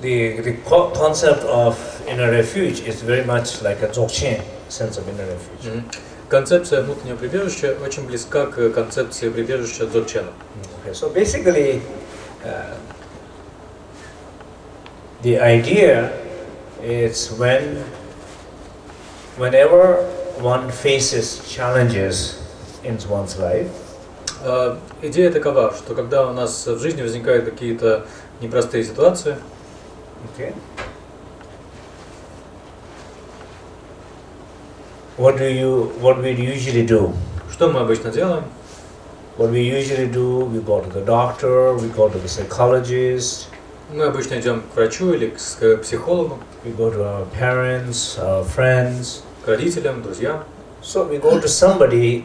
The concept of inner refuge is very much like a dzogchen sense of inner refuge. Концепция внутреннего прибежища очень близка к концепции прибежища дзогчена. Okay, so basically, the idea is whenever one faces challenges in one's life, идея такова, что когда у нас в жизни возникают какие-то непростые ситуации, okay, what we usually do? что мы обычно делаем? What we usually do, we go to the doctor, we go to the psychologist. Мы обычно идем к врачу или к психологу. We go to our parents, our friends. К родителям, друзьям. So we go to somebody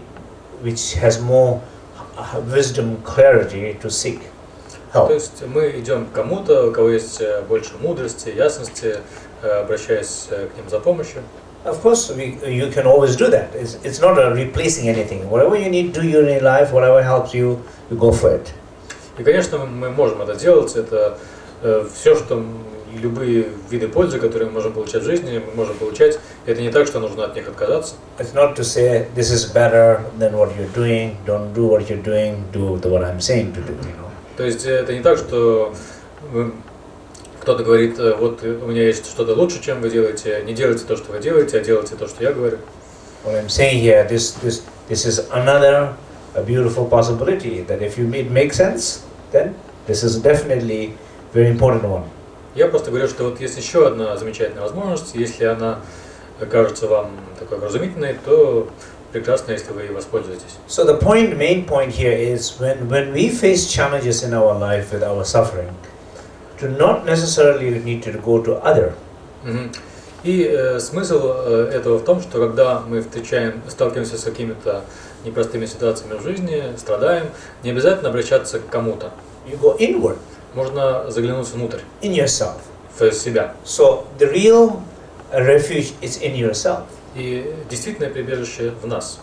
which has more wisdom, clarity to seek help. То есть мы идем к кому-то, у кого есть больше мудрости, ясности, обращаясь к ним за помощью. Of course, you can always do that. It's not replacing anything. Whatever you need to do in your life, whatever helps you, you go for it. И, конечно, мы можем это делать. Это все, что любые виды пользы, которые мы можем получать в жизни, мы можем получать. Это не так, что нужно от них отказаться. It's not to say this is better than what you're doing. Don't do what you're doing. Do what I'm saying to do. You know. То есть это не так, что кто-то говорит, вот у меня есть что-то лучше, чем вы делаете, не делайте то, что вы делаете, а делайте то, что я говорю. What I'm saying here, this is another beautiful possibility that if it makes sense, then this is definitely very important one. Я просто говорю, что вот есть еще одна замечательная возможность, если она кажется вам такой вразумительной, то прекрасно, если вы ей воспользуетесь. So the main point here is when we face challenges in our life with our suffering, to not necessarily need to go to other. И смысл этого в том, что когда мы сталкиваемся с какими-то непростыми ситуациями в жизни, страдаем, не обязательно обращаться к кому-то. You go inward. Можно заглянуть внутрь. In yourself. В себя. So the real refuge is in yourself. И действительное прибежище в нас.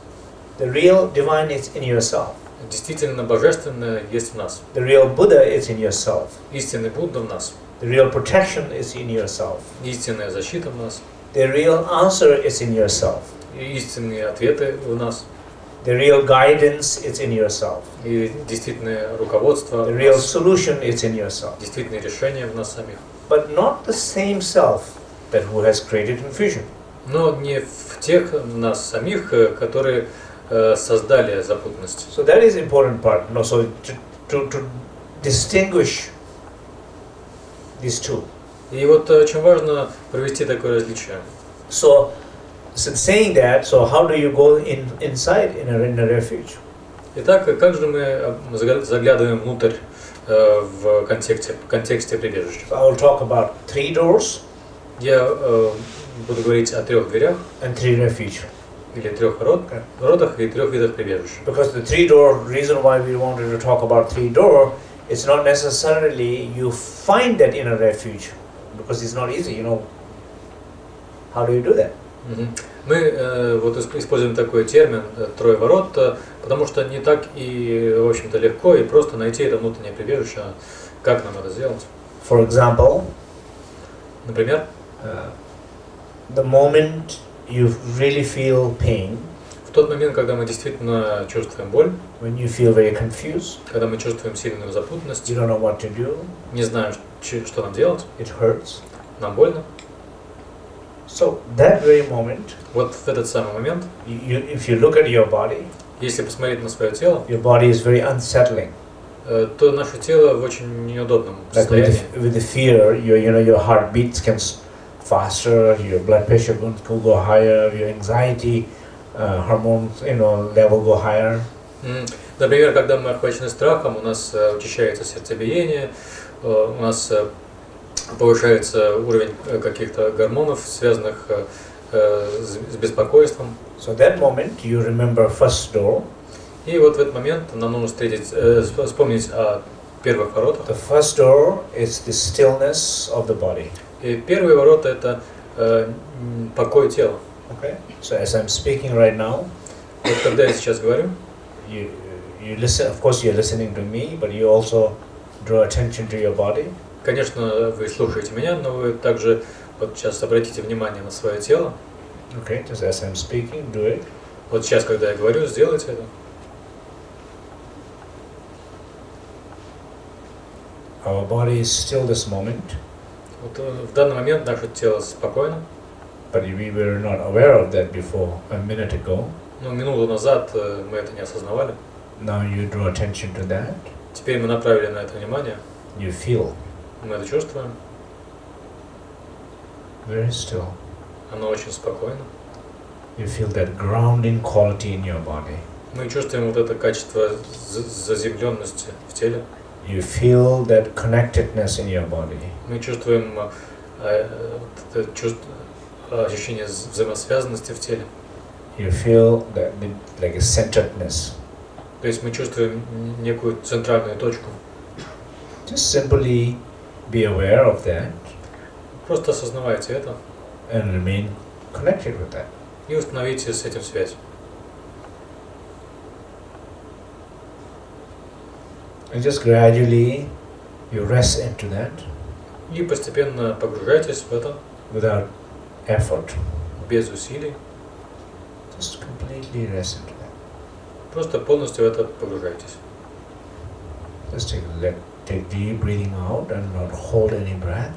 The real divine is in yourself. Действительно божественное есть в нас. The real Buddha is in yourself. Истинный Будда в нас. The real protection is in yourself. Истинная защита в нас. The real answer is in yourself. И истинные ответы в нас. The real guidance is in yourself. И действительное руководство. The real solution is in yourself. Действительные решения в нас самих. But not the same self that who has created confusion. Но не в тех нас самих, которые создали запутанность. So that is important part. No, so to distinguish these two. И вот очень важно провести такое различие. So saying that, so how do you go inside in a refuge? Итак, как же мы заглядываем внутрь в контексте прибежища? So I will talk about 3 doors. Я буду говорить о 3 дверях. And 3 refuge. Или 3 воротах и 3 видах прибежища. Because the 3-door, reason why we wanted to talk about 3-door, it's not necessarily you find that inner refuge, because it's not easy, you know. How do you do that? Мы вот используем такой термин «трое ворот», потому что не так и, в общем-то, легко и просто найти это внутреннее прибежище. Как нам это сделать? For example, например, the moment you really feel pain, в тот момент, когда мы действительно чувствуем боль, when you feel very confused, когда мы чувствуем сильную запутанность, you don't know what to do, не знаем, что нам делать, it hurts, нам больно. So that very moment, вот в этот самый момент, if you look at your body, если посмотреть на свое тело, your body is very unsettling. То наше тело в очень неудобном состоянии. With the fear, your heart beats can faster, your blood pressure will go higher, your anxiety hormones, level go higher. Например, когда мы охвачены страхом, у нас учащается сердцебиение, у нас повышается уровень каких-то гормонов, связанных с беспокойством. So that moment you remember first door. И вот в этот момент нам нужно вспомнить о первых воротах. The first door is the stillness of the body. И первые ворота это покой тела. Okay. So as I'm speaking right now, вот когда я сейчас говорю, you listen. Of course, you're listening to me, but you also draw attention to your body. Конечно, вы слушаете меня, но вы также вот сейчас обратите внимание на свое тело. Okay, just as I'm speaking, do it. Вот сейчас, когда я говорю, сделайте это. Our body is still this moment, Вот в данный момент наше тело спокойно, but we were not aware of that before a minute ago. но минуту назад мы это не осознавали. Now you draw attention to that. Теперь мы направили на это внимание, You feel мы это чувствуем, very still. оно очень спокойно. You feel that grounding quality in your body. Мы чувствуем вот это качество заземленности в теле. You feel that connectedness in your body. Мы чувствуем ощущение взаимосвязанности в теле. You feel that like a centeredness. То есть мы чувствуем некую центральную точку. Just simply be aware of that Просто осознавайте это and remain connected with that. и установите с этим связь. And just gradually you rest into that И постепенно погружайтесь в это without effort. без усилий. Just completely rest into that. Просто полностью в это погружайтесь. Just take deep breathing out and not hold any breath.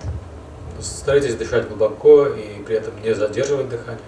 Старайтесь дышать глубоко и при этом не задерживать дыхание.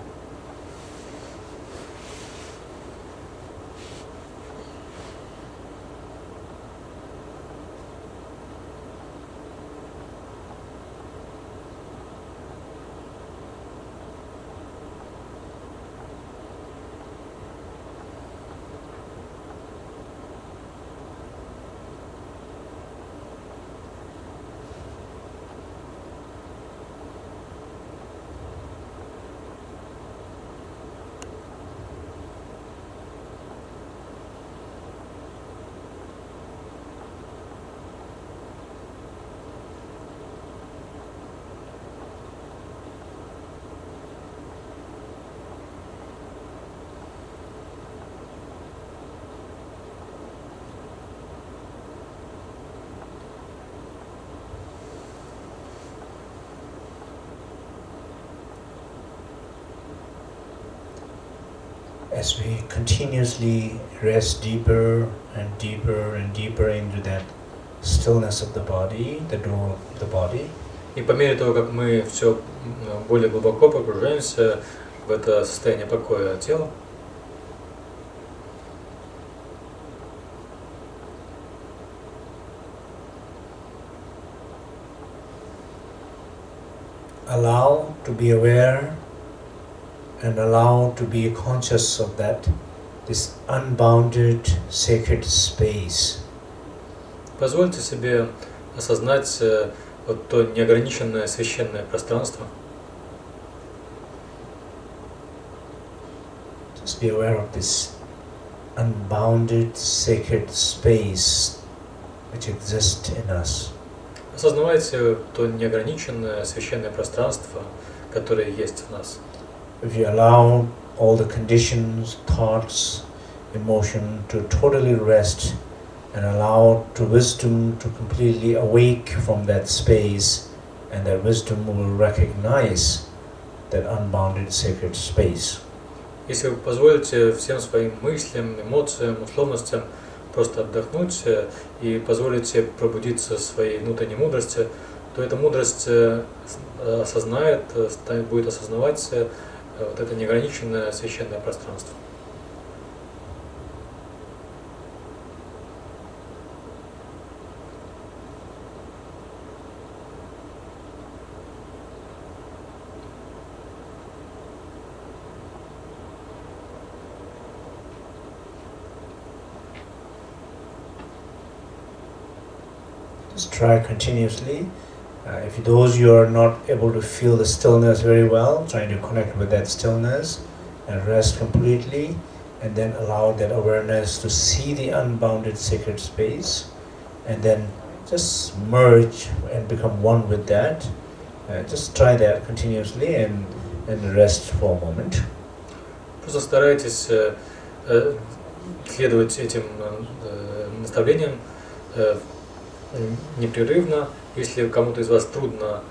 As we continuously rest deeper and deeper and deeper into that stillness of the body, the door of the body, И по мере того, как мы все более глубоко погружаемся в это состояние покоя тела, allow to be aware and allow to be conscious of that, this unbounded sacred space. позвольте себе осознать вот то неограниченное священное пространство. Just be aware of this unbounded sacred space which exists in us. Осознавайте то неограниченное священное пространство, которое есть в нас. If you allow all the conditions, thoughts, emotion to totally rest and allow to wisdom to completely awake from that space, and that wisdom will recognize that unbounded sacred space. Если вы позволите всем своим мыслям, эмоциям, условностям просто отдохнуть и позволите пробудиться своей внутренней мудрости, то эта мудрость осознает, будет осознавать вот это неограниченное священное пространство. Just try continuously. If those you are not able to feel the stillness very well, trying to connect with that stillness and rest completely, and then allow that awareness to see the unbounded sacred space, and then just merge and become one with that. Just try that continuously and rest for a moment. Просто старайтесь следовать этим наставлениям непрерывно Если кому-то из вас трудно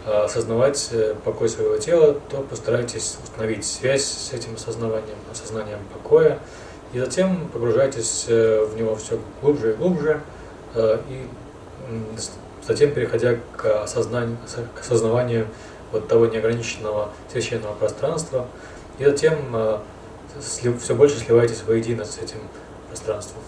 осознавать покой своего тела, то постарайтесь установить связь с этим осознанием покоя, и затем погружайтесь в него все глубже и глубже, и затем переходя к осознаванию вот того неограниченного священного пространства, и затем все больше сливаетесь воедино с этим пространством.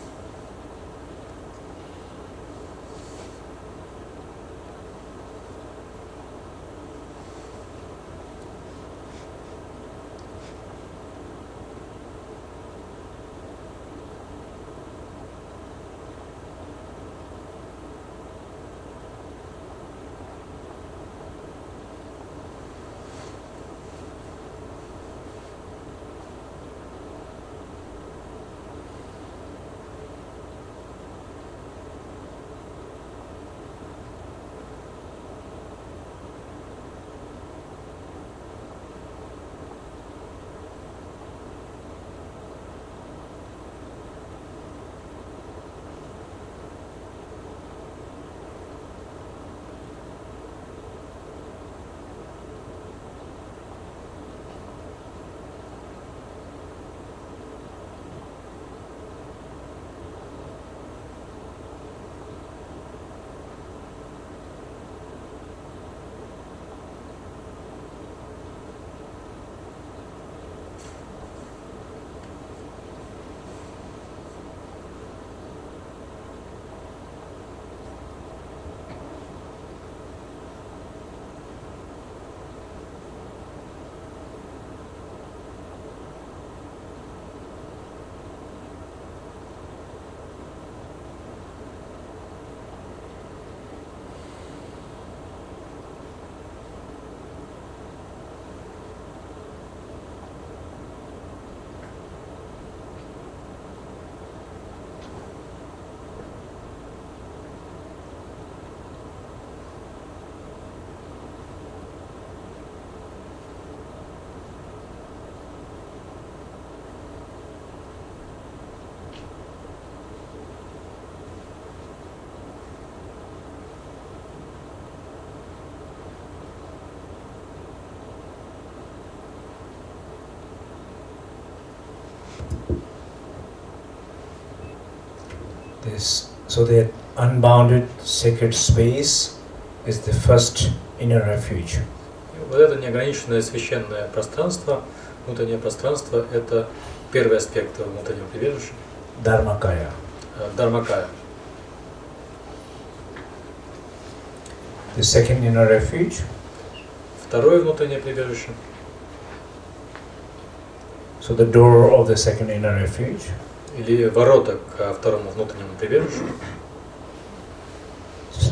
So that unbounded sacred space is the first inner refuge. Вот это неограниченное священное пространство, внутреннее пространство, это первый аспект внутреннего прибежища. Dharmakaya. Dharmakaya. The second inner refuge. Второе внутреннее прибежище. So the door of the second inner refuge. Или ворота к второму внутреннему прибежищу.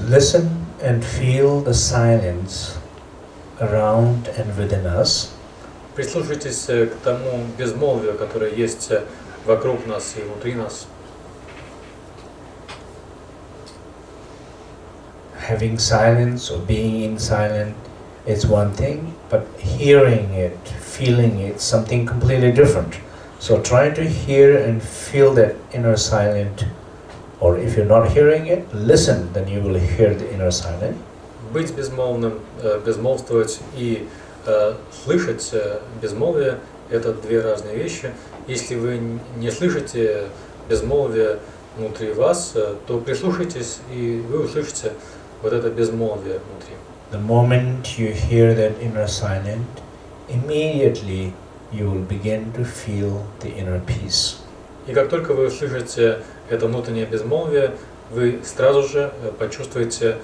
Listen and feel the silence around and within us. Прислушайтесь к тому безмолвию, которое есть вокруг нас и внутри нас. Having silence or being in silence is one thing, but hearing it, feeling it, something completely different. So try to hear and feel that inner silence, or if you're not hearing it, listen, then you will hear the inner silence. Быть безмолвным, безмолвствовать и слышать безмолвие – это две разные вещи. Если вы не слышите безмолвие внутри вас, то прислушайтесь, и вы услышите вот это безмолвие внутри. The moment you hear that inner silence, immediately you will begin to feel the inner peace. И как только вы услышите это внутреннее безмолвие, вы сразу же почувствуете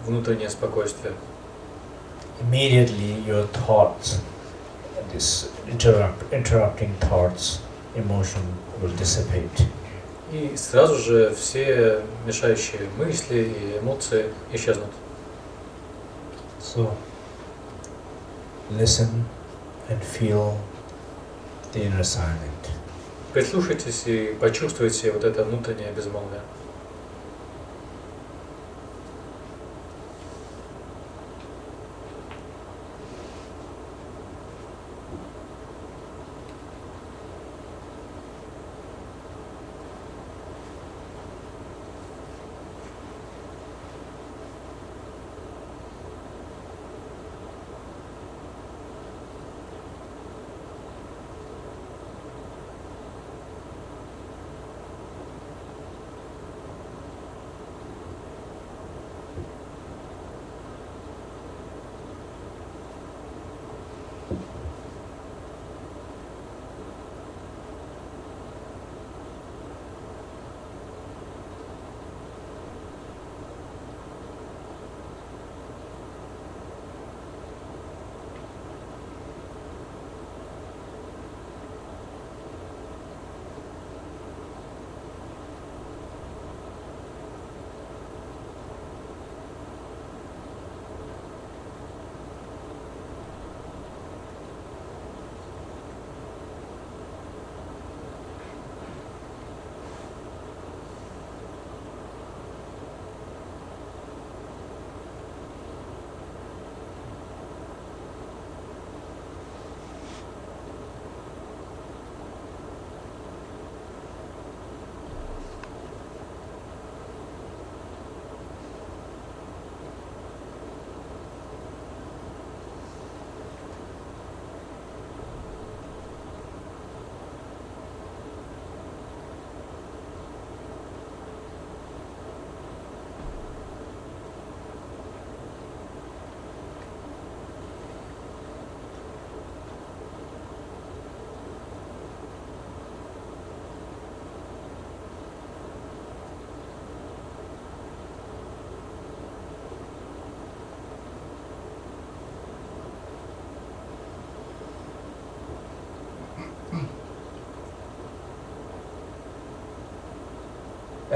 внутреннее спокойствие. Immediately your thoughts, this interrupting thoughts, emotion will dissipate. И сразу же все мешающие мысли и эмоции исчезнут. So, listen and feel the inner silence. Прислушайтесь и почувствуйте вот это внутреннее безмолвие.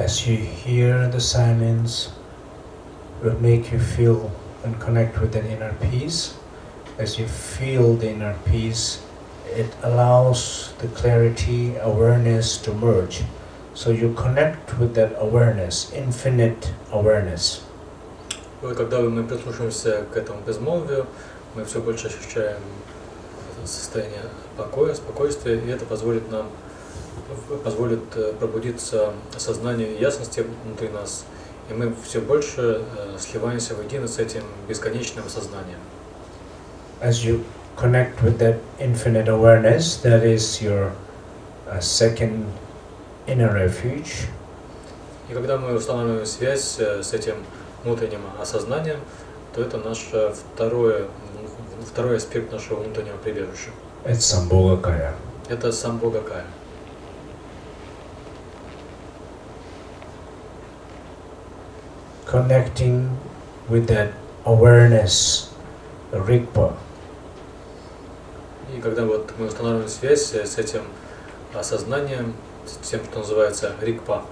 As you hear the silence, it will make you feel and connect with that inner peace. As you feel the inner peace, it allows the clarity, awareness to merge. So you connect with that awareness, infinite awareness. И когда мы прислушиваемся к этому безмолвию, мы все больше ощущаем состояние покоя, спокойствия, и это позволит пробудиться сознанию и ясности внутри нас, и мы все больше сливаемся воедино с этим бесконечным сознанием. As you connect with that infinite awareness, that is your second inner refuge. И когда мы устанавливаем связь с этим внутренним осознанием, то это наше второй аспект нашего внутреннего прибежища. It's Sambhogakaya. Это Самбхогакая. Connecting with that awareness, Rigpa. И когда вот мы устанавливаем связь с этим осознанием, с тем, что называется Рикпа.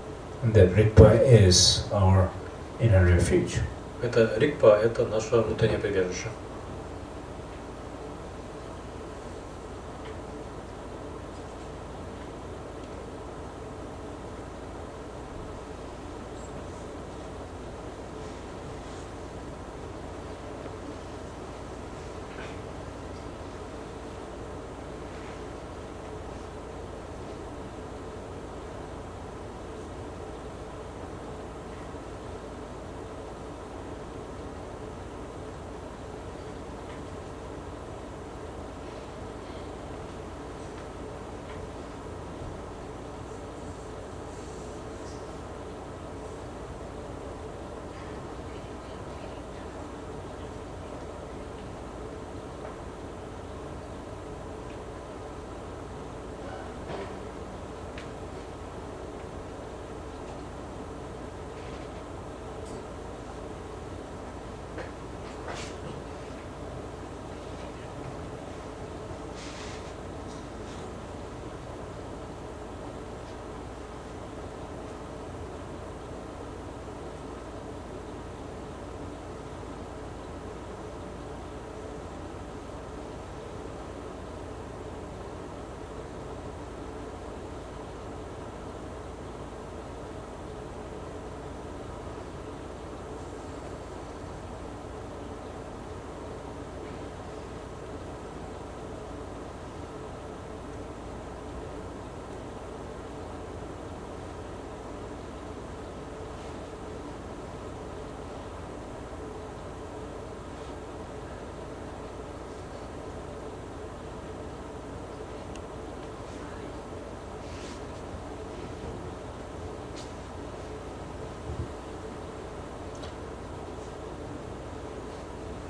And that Rigpa is our inner refuge. Это Рикпа, это наше внутреннее прибежище.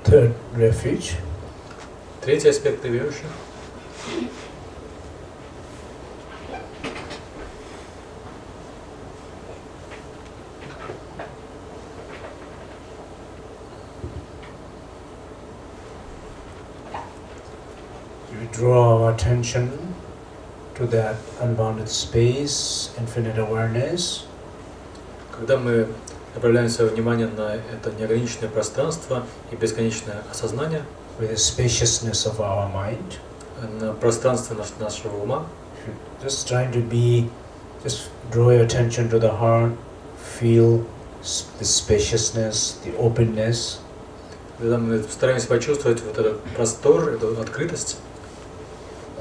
Third refuge. Третий аспект прибежища. We draw our attention to that unbounded space, infinite awareness. Когда мы направляем свое внимание на это неограниченное пространство и бесконечное осознание, with the spaciousness of our mind, на пространстве нашего ума, just draw your attention to the heart, feel the spaciousness, the openness. Когда мы стараемся почувствовать вот этот простор, эту открытость,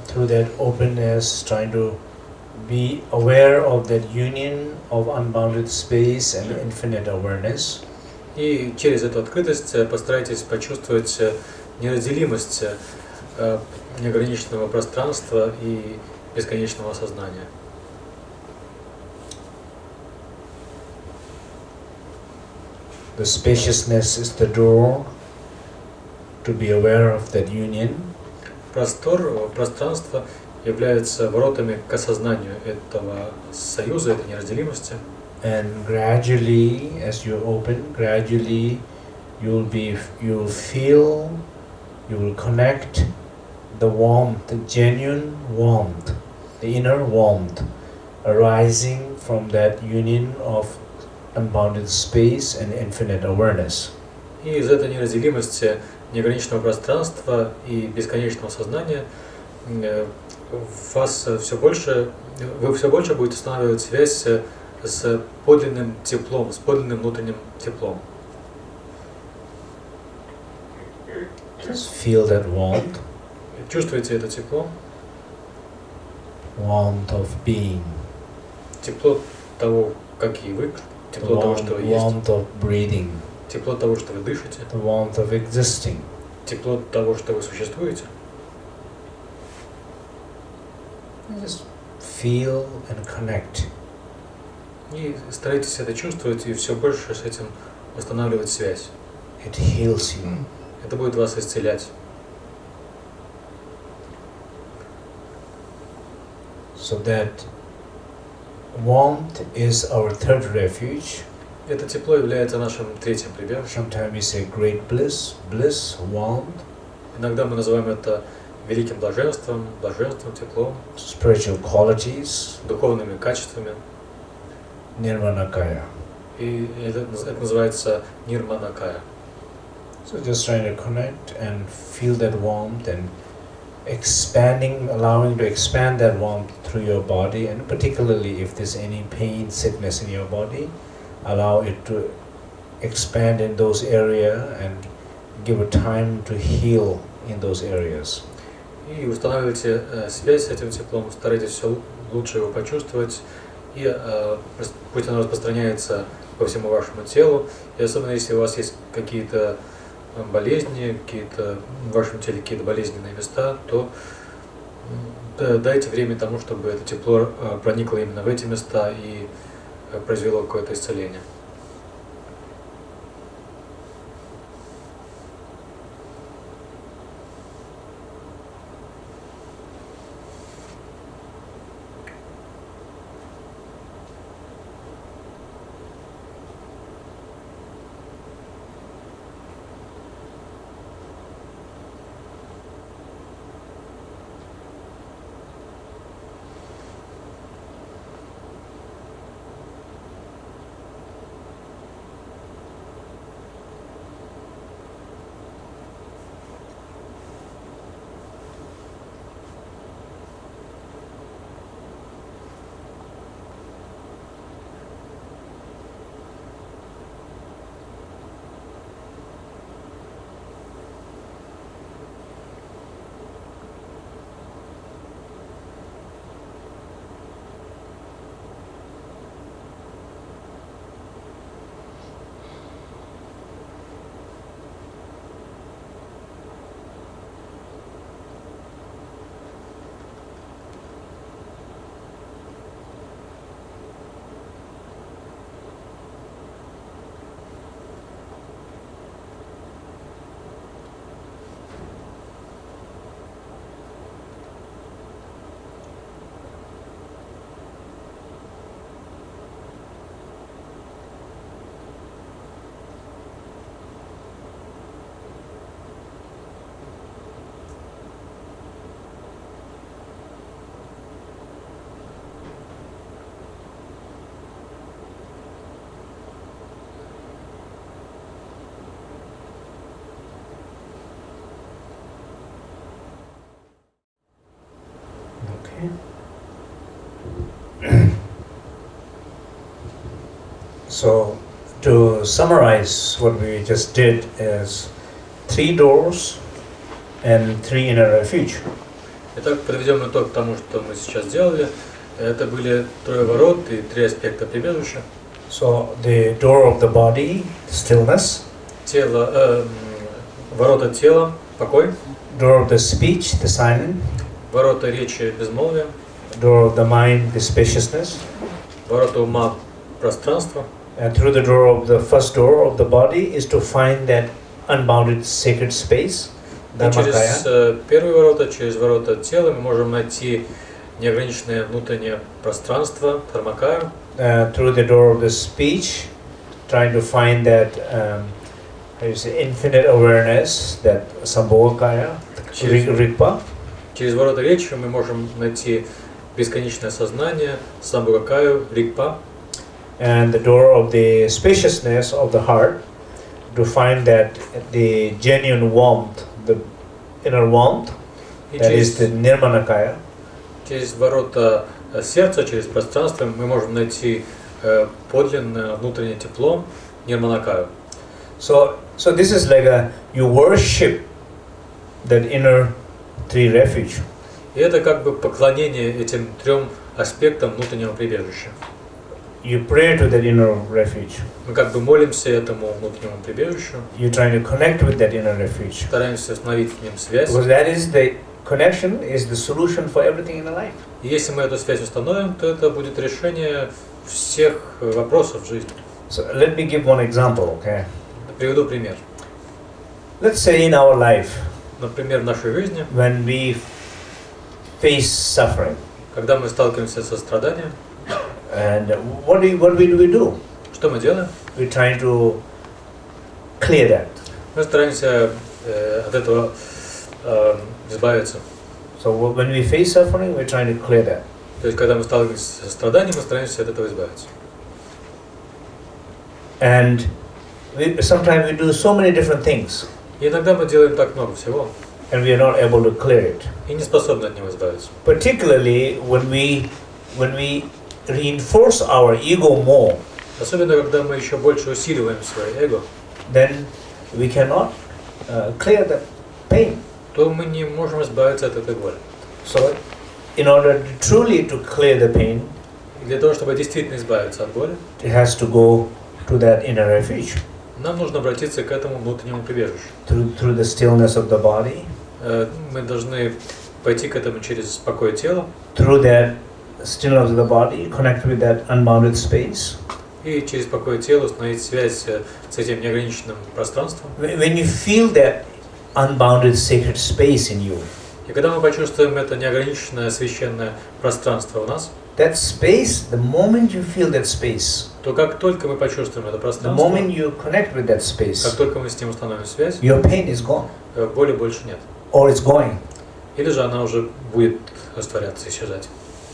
through that openness, trying to be aware of that union of unbounded space and infinite awareness. И через эту открытость постарайтесь почувствовать неразделимость неограниченного пространства и бесконечного сознания. The spaciousness is the door to be aware of that union. Пространство является воротами к осознанию этого союза, этой неразделимости. And gradually, as you open, gradually you will connect the warmth, the genuine warmth, the inner warmth arising from that union of unbounded space and infinite awareness. И из этой неразделимости неограниченного пространства и бесконечного сознания вы все больше будете устанавливать связь с подлинным теплом, с подлинным внутренним теплом. Just feel that warmth. Чувствуете это тепло? Warmth of being. Тепло того, какие вы, тепло того, что вы есть. Warmth of breathing. Тепло того, что вы дышите. The warmth of existing. Тепло того, что вы существуете. Just feel and connect. И старайтесь это чувствовать и все больше с этим устанавливать связь. It heals you. Это будет вас исцелять. So that warmth is our third refuge. Это тепло является нашим третьим прибежищем. Sometimes we say great bliss, warmth. Иногда мы называем это великим блаженством, теплом, Spiritual qualities. духовными качествами. Nirmanakaya. И это называется нирманакая. So just trying to connect and feel that warmth and expanding, allowing to expand that warmth through your body, and particularly if there's any pain, sickness in your body, allow it to expand in those areas and give a time to heal in those areas. И устанавливайте связь с этим теплом, старайтесь все лучше его почувствовать, и пусть оно распространяется по всему вашему телу, и особенно если у вас есть какие-то болезни, в вашем теле какие-то болезненные места, то дайте время тому, чтобы это тепло проникло именно в эти места и произвело какое-то исцеление. So, to summarize what we just did is 3 doors and 3 inner refuge. Итак, подведем итог тому, что мы сейчас сделали. Это были 3 ворот и 3 аспекта прибежища. So, the door of the body, stillness. Ворота тела, покой. Door of the speech, the silence. Ворота речи, безмолвие. Door of the mind, the spaciousness. Ворота ума, пространство. And through the door of the first door of the body is to find that unbounded sacred space. И через первые ворота, через ворота тела мы можем найти неограниченное внутреннее пространство, дхармакая. Through the door of the speech, trying to find that infinite awareness, that sambhogakaya, rikpa. Через ворота речи мы можем найти бесконечное сознание, самбхакаю, рикпа. And the door of the spaciousness of the heart, to find that the genuine warmth, the inner warmth, that is the nirmanakaya. Через ворота сердца, через пространство мы можем найти подлинное внутреннее тепло, нирманакаю. So this is like you worship that inner three refuge. И это как бы поклонение этим трем аспектам внутреннего прибежища. You pray to that inner refuge. Мы как бы молимся этому внутреннему прибежищу. You're trying to connect with that inner refuge. Стараемся установить с ним связь. Because that is the connection is the solution for everything in the life. И если мы эту связь установим, то это будет решение всех вопросов в жизни. So let me give one example, okay? Приведу пример. Let's say in our life, Например, в нашей жизни, when we face suffering, когда мы сталкиваемся со страданием, and what do we do? что мы делаем? We're trying to clear that. Мы стараемся от этого избавиться. So when we face suffering, we're trying to clear that. То есть, когда мы сталкиваемся со страданием, мы стараемся от этого избавиться. And sometimes we do so many different things, И иногда мы делаем так много всего, and we are not able to clear it. и не способны от него избавиться. Particularly when we reinforce our ego more, Особенно, когда мы еще больше усиливаем свое эго, then we cannot clear the pain. то мы не можем избавиться от этой боли. So, in order truly to clear the pain, И для того, чтобы действительно избавиться от боли, it has to go to that inner refuge, нам нужно обратиться к этому внутреннему прибежищу. through the stillness of the body, Мы должны пойти к этому через покой тела, through that stillness of the body, connect with that unbounded space. и через покой тела установить связь с этим неограниченным пространством. When you feel that unbounded sacred space in you, И когда мы почувствуем это неограниченное священное пространство в нас, that space, the moment you feel that space, то как только мы почувствуем это the пространство, moment you connect with that как space, только мы с ним установим связь, your pain is gone, боли больше нет. or it's going. Или же она уже будет растворяться, исчезать.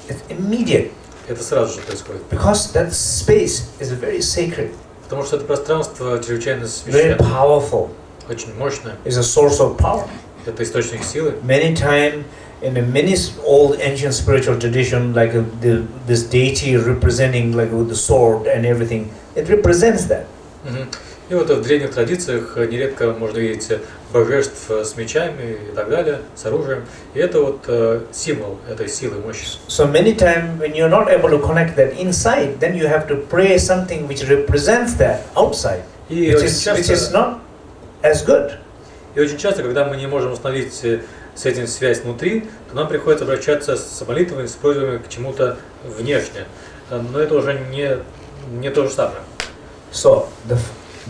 It's immediate, Это сразу же происходит. because that space is very sacred, Потому что это пространство чрезвычайно very священное, powerful. очень мощное. It's a source of power. Это источник силы. Many times in a many old ancient spiritual tradition, like this deity representing like with the sword and everything, it represents that. И вот в древних традициях нередко можно видеть божеств с мечами и так далее, с оружием. И это вот символ этой силы, мощи. So many times when you're not able to connect that inside, then you have to pray something which represents that outside, И which очень is часто, not as good. когда мы не можем установить с этим связь внутри, то нам приходится обращаться с молитвами, с просьбами к чему-то внешне. Но это уже не то же самое. So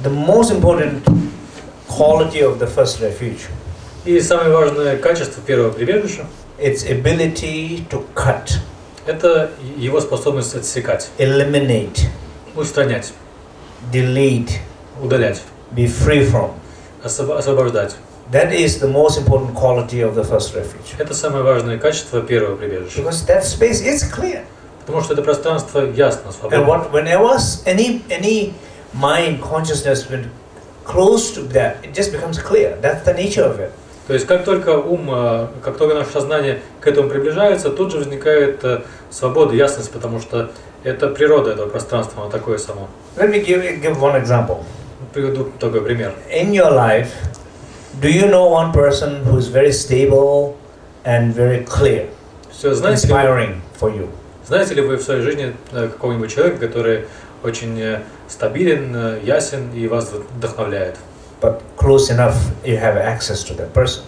the most important quality of the first refuge, И самое важное качество первого прибежища its ability to cut, – это его способность отсекать, eliminate, устранять, delete, удалять, be free from. освобождать. That is the most important quality of the first refuge. Это самое важное качество первого прибежища. Because that space is clear. Потому что это пространство ясно, And свободно. whenever any mind consciousness when close to that, it just becomes clear. That's the nature of it. То есть как только ум, как только наше сознание к этому приближается, тут же возникает свобода, ясность, потому что это природа этого пространства, оно такое само. Let me give one example. Приведу такой пример. In your life, do you know one person who is very stable and very clear, Все, знаете ли вы в своей жизни какого-нибудь человека, который очень стабилен, ясен и вас вдохновляет? but close enough you have access to that person?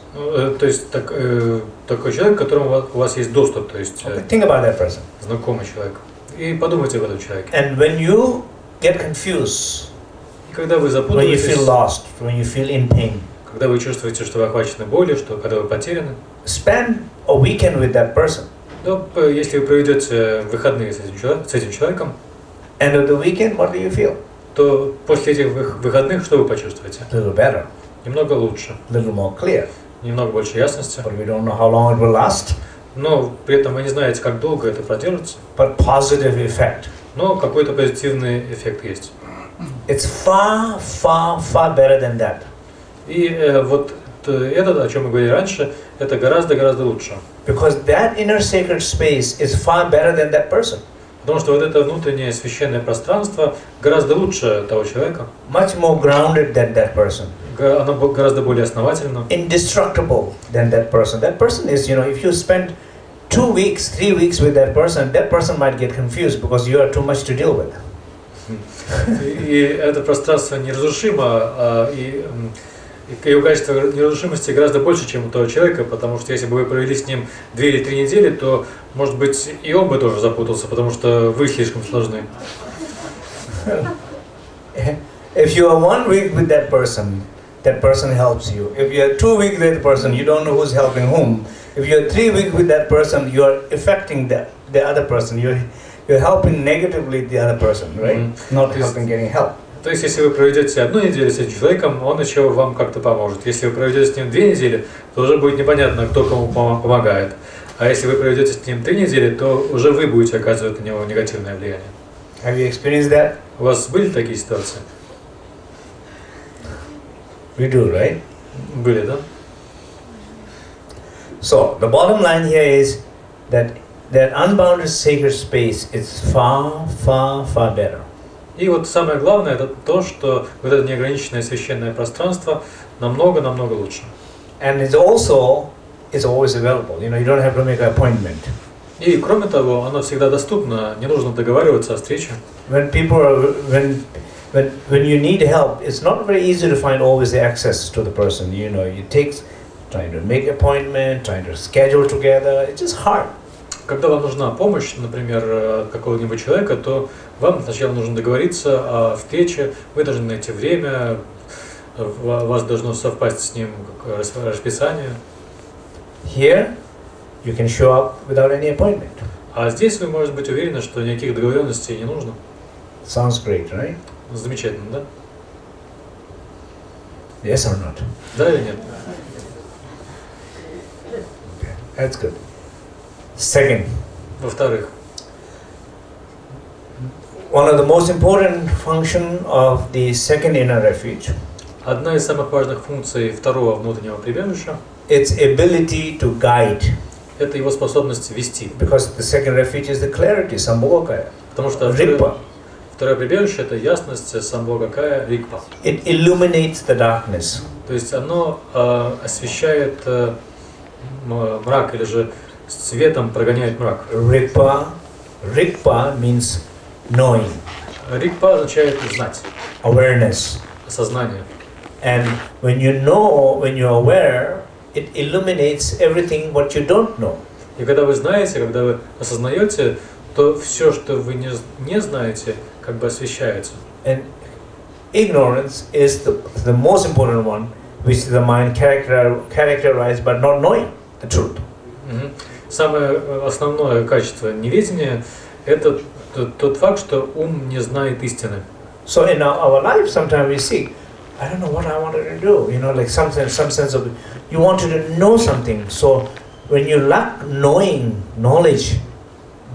То есть такой человек, к которому у вас есть доступ, то есть Okay, think about that person. знакомый человек. И подумайте об этом человеке. And when you get confused, И когда вы when you запутаетесь, feel lost, when you feel in pain, когда вы чувствуете, что вы охвачены болью, что когда вы потеряны, spend a weekend with that person. то если вы проведете выходные с этим человеком, End of the weekend, what do you feel? то после этих выходных что вы почувствуете? A little better, Немного лучше, a little more clear. немного больше ясности. But we don't know how long it will last. но при этом вы не знаете, как долго это продержится. But positive effect. Но какой-то позитивный эффект есть. It's far, far, far better than that. И вот это, о чем мы говорили раньше, это гораздо лучше. Because that inner sacred space is far better than that person. Потому что вот это внутреннее священное пространство гораздо лучше того человека. Much more grounded than that person. Оно гораздо более основательно. Indestructible than that person. That person is, if you spend 2 weeks, 3 weeks with that person might get confused because you are too much to deal with. И это пространство неразрушимо, и его качество неразрушимости гораздо больше, чем у того человека, потому что если бы вы провели с ним 2 или 3 недели, то, может быть, и он бы тоже запутался, потому что вы слишком сложны. If you are 1 week with that person helps you. If you are 2 weeks with that person, you don't know who's helping whom. If you are 3 weeks with that person, you are affecting the other person. You're helping negatively the other person, right? Not helping getting help. То есть, если вы проведете 1 неделю с этим человеком, он еще вам как-то поможет. Если вы проведете с ним 2 недели, то уже будет непонятно, кто кому помогает. А если вы проведете с ним 3 недели, то уже вы будете оказывать на него негативное влияние. Have you experienced that? У вас были такие ситуации? We do, right? Были, да? So, the bottom line here is that unbounded sacred space is far, far, far better. И вот самое главное, это то, что вот это неограниченное священное пространство намного лучше. And it's always available. You don't have to make an appointment. И кроме того, оно всегда доступно, не нужно договариваться о встрече. When you need help, it's not very easy to find always the access to the person. It takes trying to make appointment, trying to schedule together. It's just hard. Когда вам нужна помощь, например, от какого-нибудь человека, то вам сначала нужно договориться о встрече, вы должны найти время, у вас должно совпасть с ним расписание. Here, you can show up without any appointment. А здесь вы можете быть уверены, что никаких договоренностей не нужно. Sounds great, right? Замечательно, да? Yes or not? Да или нет? Okay, that's good. Second. Во-вторых, one of the most important function of the second inner refuge. Одна из самых важных функций второго внутреннего прибежища – its ability to guide. Это его способность вести. Because the second refuge is the clarity, Sambhogakaya. Потому что второе прибежище – это ясность Самбхогакая Рикпа. It illuminates the darkness. То есть оно освещает мрак, или же светом прогоняет мрак. Rikpa means knowing. Рикпа означает знать. Awareness. Осознание. And when you know, when you're aware, it illuminates everything what you don't know. И когда вы знаете, когда вы осознаете, то все, что вы не знаете, как бы освещается. And ignorance is the most important one, which the mind characterized by not knowing the truth. Самое основное качество неведения – это тот факт, что ум не знает истины. So in our life, sometimes we see, I don't know what I wanted to do. Like some sense of you wanted to know something. So when you lack knowledge,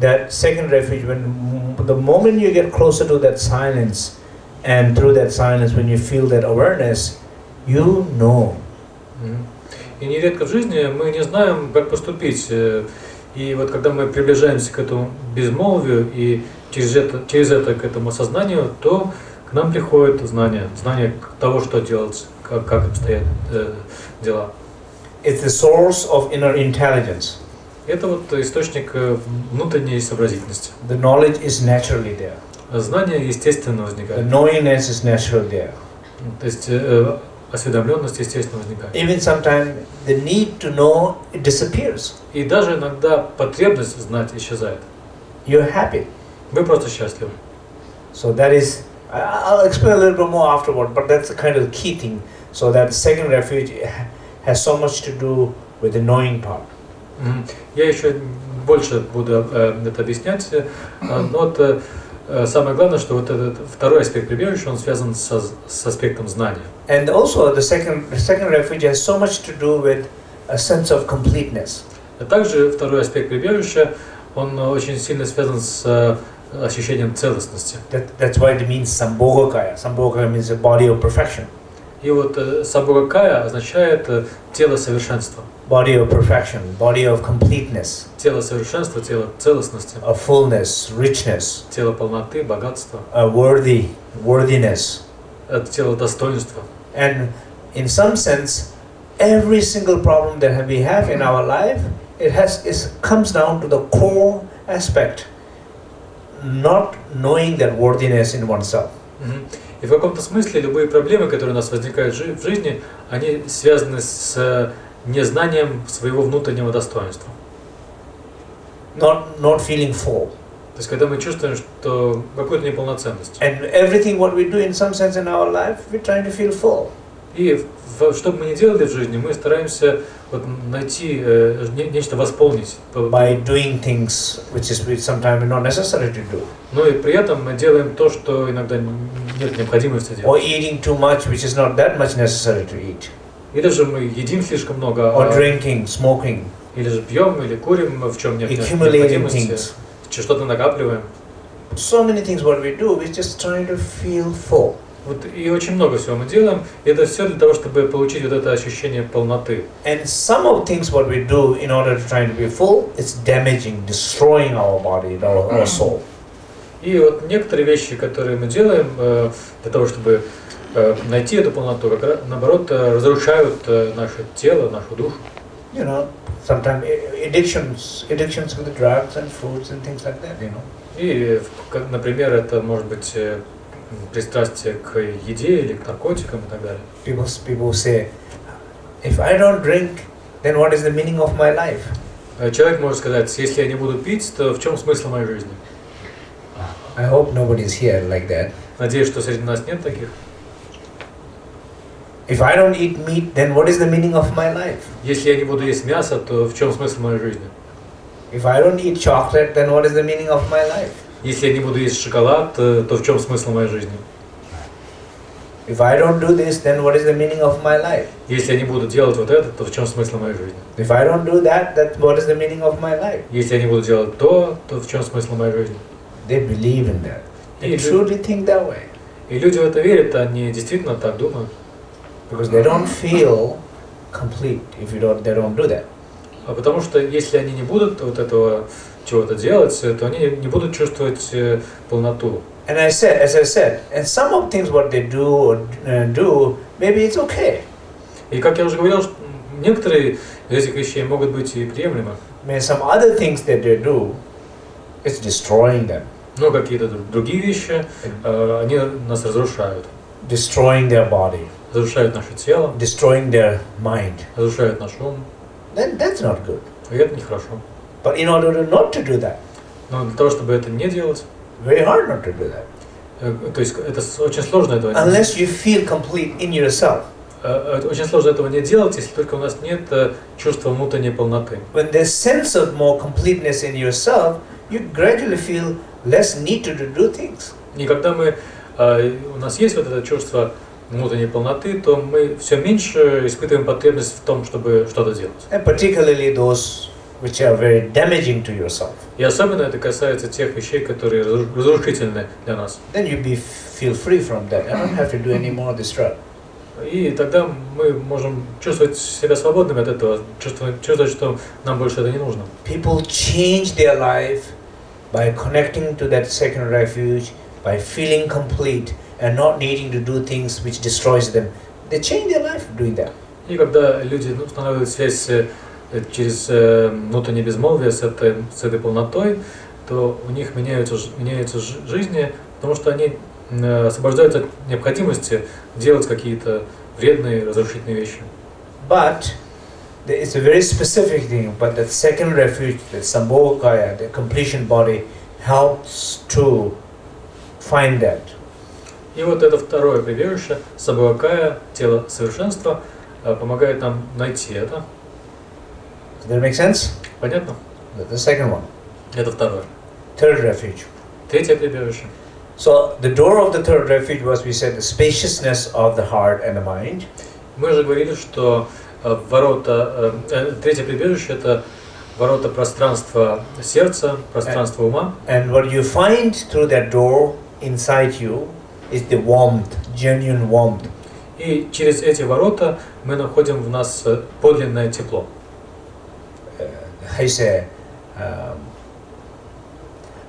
that second refuge, when the moment you get closer to that silence, and through that silence, when you feel that awareness, you know. И нередко в жизни мы не знаем, как поступить. И вот когда мы приближаемся к этому безмолвию и через это к этому осознанию, то к нам приходит знание того, что делать, как обстоят дела. It's the source of inner intelligence. Это вот источник внутренней сообразительности. The knowledge is naturally there. Знание естественно возникает. The knowingness is naturally there. То есть осведомленность естественно возникает. Even sometimes the need to know it disappears. И даже иногда потребность знать исчезает. You're happy. Вы просто счастливы. So that is, I'll explain a little bit more afterward, but that's the kind of key thing. So that second refuge has so much to do with the knowing part. Я еще больше буду это объяснять, но вот самое главное, что вот этот второй аспект прибежища, он связан с аспектом знания. And also the second refuge has so much to do with a sense of completeness. Также второй аспект прибежища, он очень сильно связан с ощущением целостности. That's why it means sambhogakaya. Sambhogakaya means the body of perfection. И вот сабхогакая означает тело совершенства. Body of perfection, body of completeness. Тело совершенства, тело целостности. A fullness, richness. Тело полноты, богатства. A worthiness. Это тело достоинства. And in some sense, every single problem that we have in our life, it comes down to the core aspect, not knowing that worthiness in oneself. И в каком-то смысле любые проблемы, которые у нас возникают в жизни, они связаны с незнанием своего внутреннего достоинства. Not feeling full. То есть, когда мы чувствуем, что какую-то неполноценность. And everything what we do in some sense in our life, we're trying to feel full. И что бы мы ни делали в жизни, мы стараемся вот найти нечто восполнить. By doing things which sometimes not necessary to do. Но и при этом мы делаем то, что иногда нет необходимости делать. Or eating too much, which is not that much necessary to eat. Или же мы едим слишком много. Or drinking, smoking. Или же пьем, или курим, в чем нет необходимости. Что-то накапливаем. So many things what we do, we're just trying to feel full. Вот и очень много всего мы делаем, и это все для того, чтобы получить вот это ощущение полноты. And some of things what we do in order to try to be full, it's damaging, destroying our body, our soul. И вот некоторые вещи, которые мы делаем для того, чтобы найти эту полноту, наоборот, разрушают наше тело, нашу душу. You know, sometimes addictions to the drugs and foods and things like that, you know. И, например, это может быть пристрастие к еде или к наркотикам и так далее. People say, if I don't drink, then what is the meaning of my life? Человек может сказать, если я не буду пить, то в чем смысл моей жизни? I hope nobody is here like that. Надеюсь, что среди нас нет таких. If I don't eat meat, then what is the meaning of my life? Если я не буду есть мясо, то в чем смысл моей жизни? If I don't eat chocolate, then what is the meaning of my life? Если я не буду есть шоколад, то в чем смысл моей жизни? If I don't do this, then what is the meaning of my life? Если я не буду делать вот это, то в чем смысл моей жизни? If I don't do that, then what is the meaning of my life? Если я не буду делать то в чем смысл моей жизни? They believe in that. They truly think that way. И люди в это верят, они действительно так думают. Because they don't feel complete if they don't do that. А потому что если они не будут вот этого чего-то делать, то они не будут чувствовать полноту. And as I said, and some of things what they do, maybe it's okay. И как я уже говорил, некоторые из этих вещей могут быть и приемлемы. Maybe some other things that they do, it's destroying them. Но какие-то другие вещи, они нас разрушают. Destroying their body. Разрушают наше тело. Destroying their mind. Разрушают наш ум. Then that's not good. И это нехорошо. But in order not to do that, но для того, чтобы это не делать, very hard not to do that. То есть это очень сложно этого не Unless you feel complete in yourself. Очень сложно этого не делать, если только у нас нет чувства внутренней полноты. When there's sense of more completeness in yourself, you gradually feel less need to do things. И когда у нас есть вот это чувство внутренней полноты, то мы все меньше испытываем потребность в том, чтобы что-то делать. And particularly those which are very damaging to yourself. И особенно это касается тех вещей, которые разрушительны для нас. Then you feel free from that. I don't have to do any more of this drug. И тогда мы можем чувствовать себя свободными от этого, чувствовать, что нам больше это не нужно. People change their life by connecting to that second refuge, by feeling complete and not needing to do things which destroys them. They change their life doing that. И когда люди устанавливают связь через внутреннее безмолвие с этой полнотой, то у них меняются жизни, потому что они освобождаются от необходимости делать какие-то вредные, разрушительные вещи. But it's a very specific thing. But that second refuge, the sambhogakaya, the completion body, helps to find that. И вот это второе прибежище, сабхогакая, тело совершенства, помогает нам найти это. Does that make sense? Понятно? The second one. Это второе. Third refuge. Третье прибежище. So the door of the third refuge was, we said, the spaciousness of the heart and the mind. Мы же говорили, что ворота, третье прибежище — это ворота пространства сердца, пространства ума. And what you find through that door inside you is the warmth, genuine warmth. И через эти ворота мы находим в нас подлинное тепло. How you say,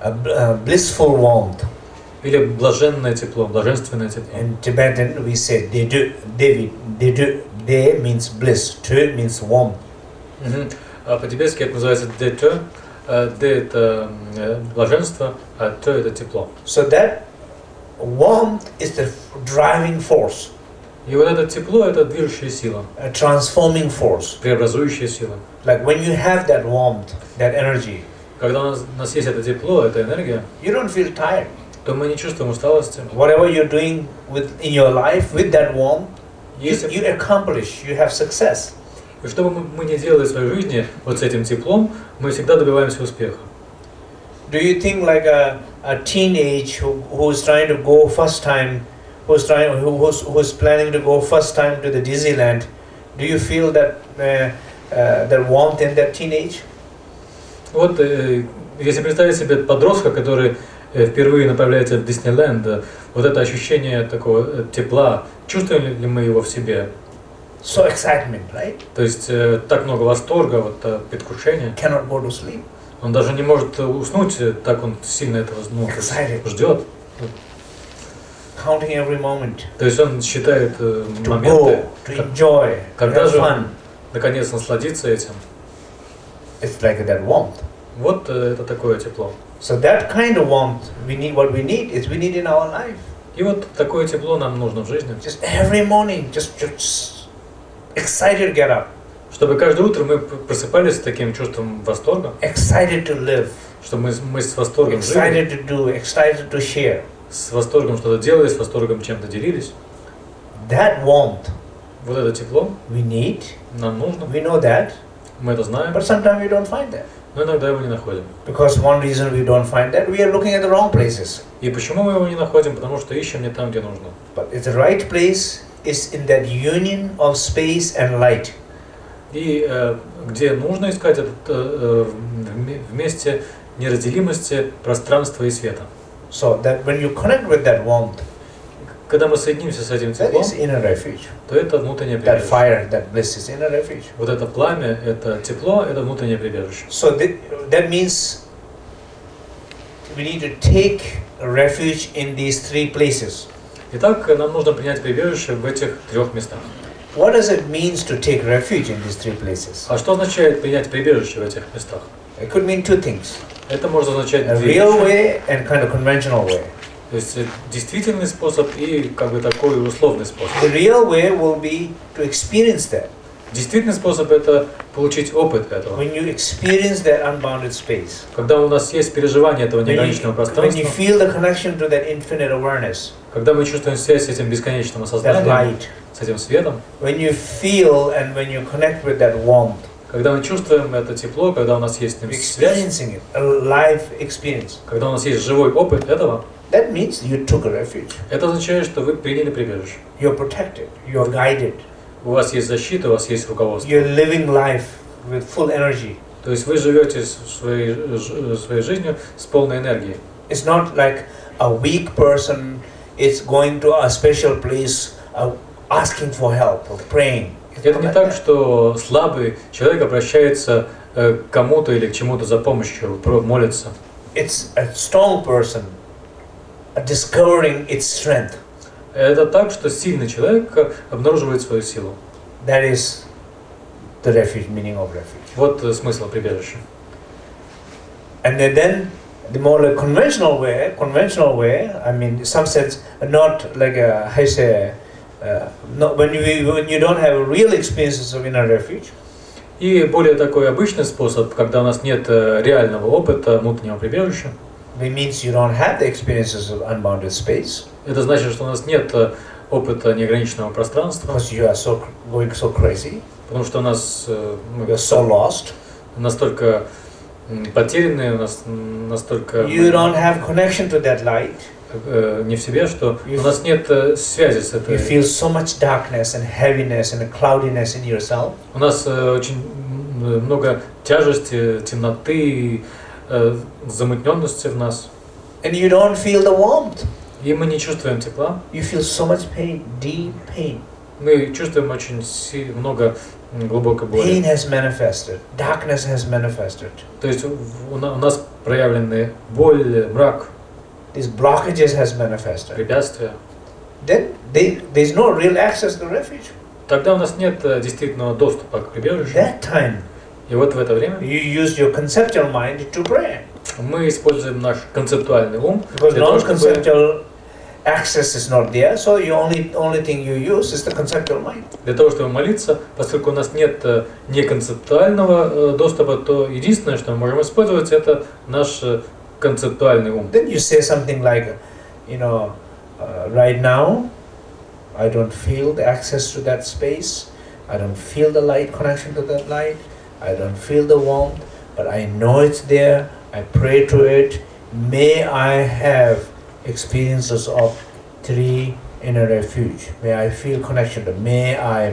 a blissful warmth. Или блаженное тепло, блаженственное тепло. In Tibetan we say de means bliss, te means warmth. А по-тибетски это называется де-те. Де это блаженство, а те это тепло. So that warmth is the driving force. И вот это тепло это движущая сила. A transforming force. Преобразующая сила. Like when you have that warmth, that energy. Когда у нас есть это тепло, эта энергия, you don't feel tired. То мы не чувствуем усталости. Whatever you're doing in your life with that warmth, you accomplish, you have success. И что бы мы ни делали в своей жизни вот с этим теплом, мы всегда добиваемся успеха. Do you think like a teenage who's trying to go first time, who's planning to go first time to the Disneyland? Do you feel that that warmth in that teenage? Вот если представить себе подростка, который впервые направляется в Диснейленд, вот это ощущение такого тепла, чувствуем ли мы его в себе? So excitement, right? То есть так много восторга, вот предвкушения. Cannot go to sleep. Он даже не может уснуть, так он сильно этого ждет. Counting every moment. То есть он считает моменты, когда же он наконец насладится этим. It's like that warmth. Вот это такое тепло. So that kind of warmth we need. What we need is we need in our life. И вот такое тепло нам нужно в жизни. Just every morning, just excited to get up. Чтобы каждое утро мы просыпались с таким чувством восторга. Excited to live. Чтобы мы с восторгом жили. Excited to do, excited to share. С восторгом что-то делали, с восторгом чем-то делились. That warmth. Вот это тепло. We need. Нам нужно. We know that. Мы это знаем. But sometimes we don't find that. Но иногда его не находим. Because one reason we don't find that, we are looking at the wrong places. И почему мы его не находим? Потому что ищем не там, где нужно. But it's the right place is in that union of space and light. И где нужно искать это вместе неразделимости пространства и света. So that when you connect with that warmth, когда мы соединимся с этим теплом, то это внутреннее прибежище. That fire, that bliss is inner refuge. Вот это пламя, это тепло, это внутреннее прибежище. So that means we need to take refuge in these three places. Итак, нам нужно принять прибежище в этих трех местах. What does it mean to take refuge in these three places? А что означает принять прибежище в этих местах? It could mean two things. Это может означать a две real вещи. way and kind of conventional way. То есть действительный способ и как бы такой условный способ. The real way will be to experience that. Действительный способ это получить опыт этого. When you experience that unbounded space. Когда у нас есть переживание этого неограниченного пространства. When you feel the connection to that infinite awareness. Когда мы чувствуем связь с этим бесконечным осознанием, с этим светом. When you feel and when you connect with that warmth. Когда мы чувствуем это тепло, когда у нас есть с ним связь, a live experience. Когда у нас есть живой опыт этого, that means you took a refuge. Это означает, что вы приняли прибежище. You're protected, you're guided. У вас есть защита, у вас есть руководство. You're living life with full energy. То есть вы живете своей жизнью с полной энергией. It's not like a weak person is going to a special place asking for help or praying. Это не так, что слабый человек обращается к кому-то или к чему-то за помощью, молится. It's a strong person discovering its strength. Это так, что сильный человек обнаруживает свою силу. That is the refuge, meaning of refuge. Вот смысл прибежища. And then the more like conventional way, I mean, in some sense, not like a, how you say, when you don't have real experiences of inner refuge. И более такой обычный способ, когда у нас нет реального опыта внутреннего прибежища. It means you don't have the experiences of unbounded space. Это значит, что у нас нет опыта неограниченного пространства. Because you are going so crazy. Потому что у нас you are so lost. Настолько потерянные, у нас настолько. You don't have connection to that light. не в себе, что у нас нет связи с этой. You feel so much darkness and heaviness and cloudiness in yourself. У нас очень много тяжести, темноты, замутненности в нас. And you don't feel the warmth. И мы не чувствуем тепла. You feel so much pain, deep pain. Мы чувствуем очень много глубокой боли. Pain has manifested. Darkness has manifested. То есть у нас проявлены боль, мрак. These blockages has manifested. Препятствия. Then there's no real access to refuge. Тогда у нас нет действительного доступа к прибежищу. That time, И вот в это время you use your conceptual mind to pray. мы используем наш концептуальный ум, Because для того, чтобы non-conceptual access is not there, so the only thing you use is the conceptual mind. молиться, поскольку у нас нет неконцептуального доступа, то единственное, что мы можем использовать, это наш концептуальный ум. Then you say something like, right now, I don't feel the access to that space. I don't feel the light connection to that light. I don't feel the warmth, but I know it's there. I pray to it. May I have experiences of 3 inner refuge. May I feel connection to may I.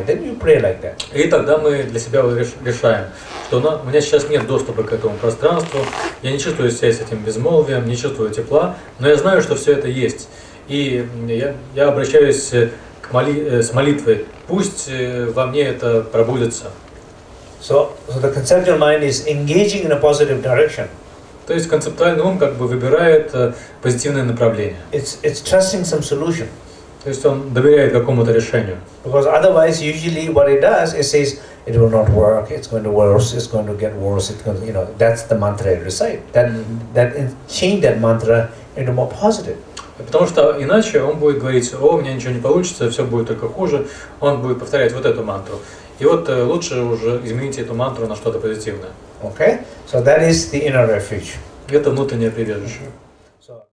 Then you pray like that. И тогда мы для себя решаем, что у меня сейчас нет доступа к этому пространству, я не чувствую связь с этим безмолвием, не чувствую тепла, но я знаю, что все это есть. И я обращаюсь с молитвой, пусть во мне это пробудется. So the conceptual mind is engaging in a positive direction. То есть концептуальный ум как бы выбирает позитивное направление. It's trusting some solution. То есть он доверяет какому-то решению. Because otherwise, usually what it does, it says it will not work. It's going to worse. It's going to get worse. It's going to, that's the mantra it recite. Change that mantra into more positive. Потому что иначе он будет говорить: о, у меня ничего не получится, все будет только хуже. Он будет повторять вот эту мантру. И вот лучше уже изменить эту мантру на что-то позитивное. Okay? So that is the inner refuge. Это внутреннее прибежище.